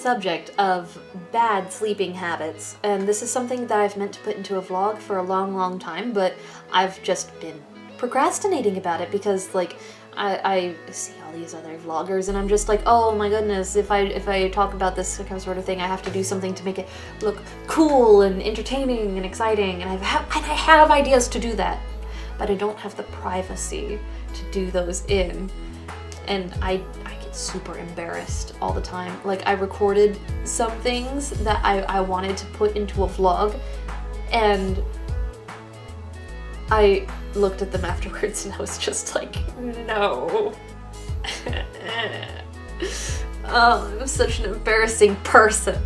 subject of bad sleeping habits, and this is something that I've meant to put into a vlog for a long time, but I've just been procrastinating about it because, like, I see all these other vloggers and I'm just like, oh my goodness, if I talk about this sort of thing, I have to do something to make it look cool and entertaining and exciting, and I have ideas to do that, but I don't have the privacy to do those in, and I get super embarrassed all the time. Like, I recorded some things that I wanted to put into a vlog, and I looked at them afterwards and I was just like, no. Oh, I'm such an embarrassing person.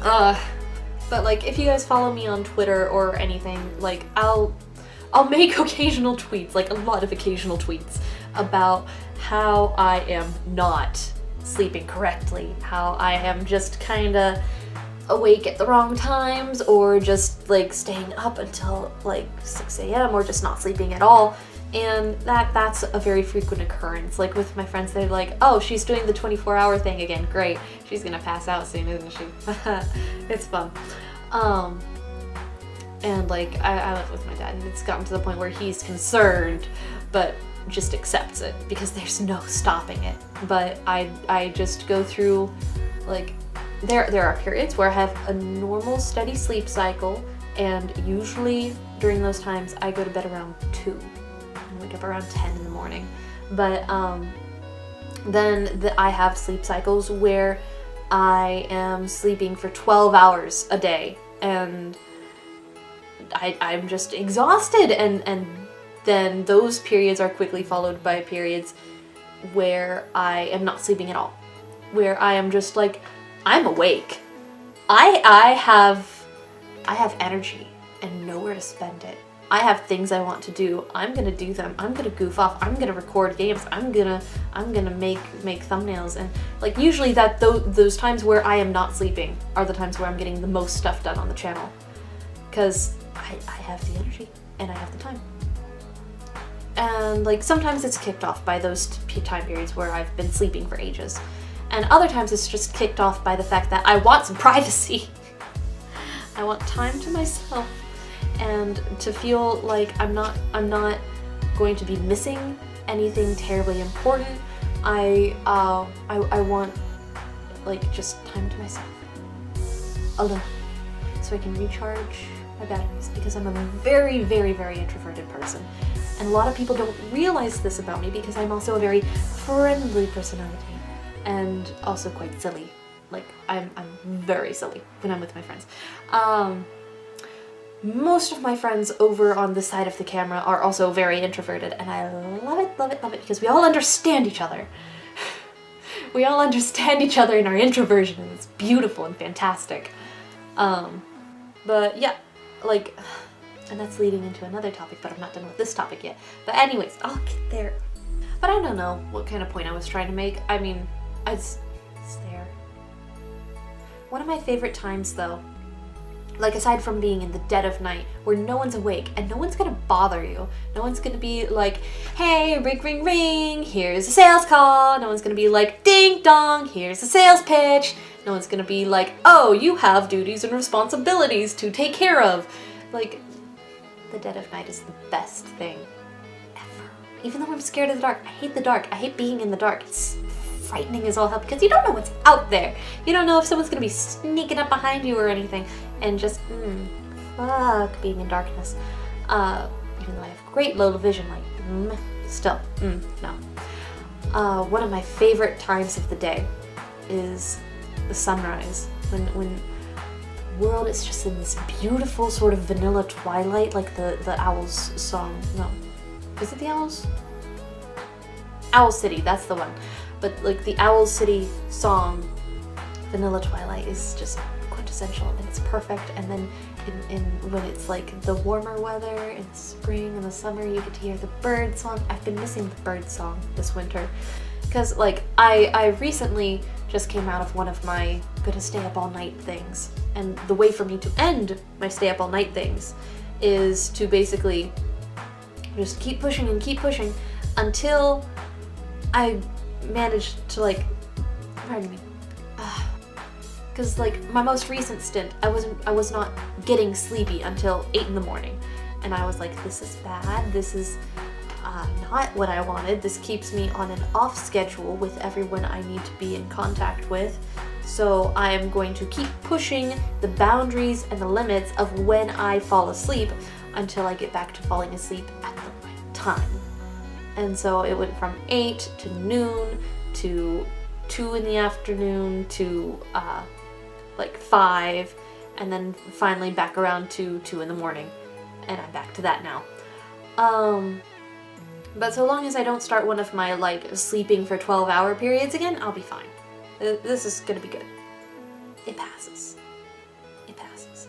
But like, if you guys follow me on Twitter or anything, like, I'll make occasional tweets, like a lot of occasional tweets, about how I am not sleeping correctly, how I am just kinda awake at the wrong times, or just like staying up until like 6 a.m. or just not sleeping at all. And that's a very frequent occurrence. Like, with my friends, they're like, oh, she's doing the 24-hour thing again, great, she's gonna pass out soon, isn't she? It's fun. And like, I live with my dad, and it's gotten to the point where he's concerned but just accepts it because there's no stopping it. But I just go through, like, there are periods where I have a normal steady sleep cycle, and usually during those times I go to bed around 2 and wake up around 10 in the morning. But then I have sleep cycles where I am sleeping for 12 hours a day, and I'm just exhausted, and then those periods are quickly followed by periods where I am not sleeping at all, where I am just like, I'm awake. I have energy and nowhere to spend it. I have things I want to do. I'm gonna do them. I'm gonna goof off. I'm gonna record games. I'm gonna make thumbnails, and like, usually those times where I am not sleeping are the times where I'm getting the most stuff done on the channel, because I have the energy and I have the time. And like, sometimes it's kicked off by those time periods where I've been sleeping for ages. And other times it's just kicked off by the fact that I want some privacy. I want time to myself, and to feel like I'm not going to be missing anything terribly important. I want, like, just time to myself, alone, so I can recharge my batteries, because I'm a very introverted person. And a lot of people don't realize this about me, because I'm also a very friendly personality. And also quite silly. Like, I'm very silly when I'm with my friends. Most of my friends over on this side of the camera are also very introverted, and I love it, because we all understand each other. We all understand each other in our introversion, and it's beautiful and fantastic. But yeah, like, and that's leading into another topic, but I'm not done with this topic yet. But anyways, I'll get there. But I don't know what kind of point I was trying to make. I mean, it's there. One of my favorite times, though, like, aside from being in the dead of night where no one's awake and no one's gonna bother you, no one's gonna be like, hey, ring ring, here's a sales call, no one's gonna be like, ding dong, here's a sales pitch, no one's gonna be like, oh, you have duties and responsibilities to take care of. Like, the dead of night is the best thing ever. Even though I'm scared of the dark, I hate the dark, I hate being in the dark. It's frightening as all hell, because you don't know what's out there. You don't know if someone's gonna be sneaking up behind you or anything, and just, fuck being in darkness. Even though I have great low vision, like, still, no. One of my favorite times of the day is the sunrise, when the world is just in this beautiful sort of vanilla twilight, like the Owls song. No, is it the Owls? Owl City, that's the one. But like, the Owl City song, Vanilla Twilight, is just quintessential, and it's perfect. And then when it's like the warmer weather in the spring and the summer, you get to hear the bird song. I've been missing the bird song this winter, because like, I recently just came out of one of my gonna stay up all night things, and the way for me to end my stay up all night things is to basically just keep pushing until I managed to, like, pardon me, Because like my most recent stint, I was not getting sleepy until 8 in the morning, and I was like, this is bad. This is not what I wanted. This keeps me on an off schedule with everyone I need to be in contact with. So I am going to keep pushing the boundaries and the limits of when I fall asleep until I get back to falling asleep at the right time. And so it went from 8 to noon to 2 in the afternoon to like 5, and then finally back around to 2 in the morning. And I'm back to that now. But so long as I don't start one of my like sleeping for 12-hour periods again, I'll be fine. This is gonna be good. It passes. It passes.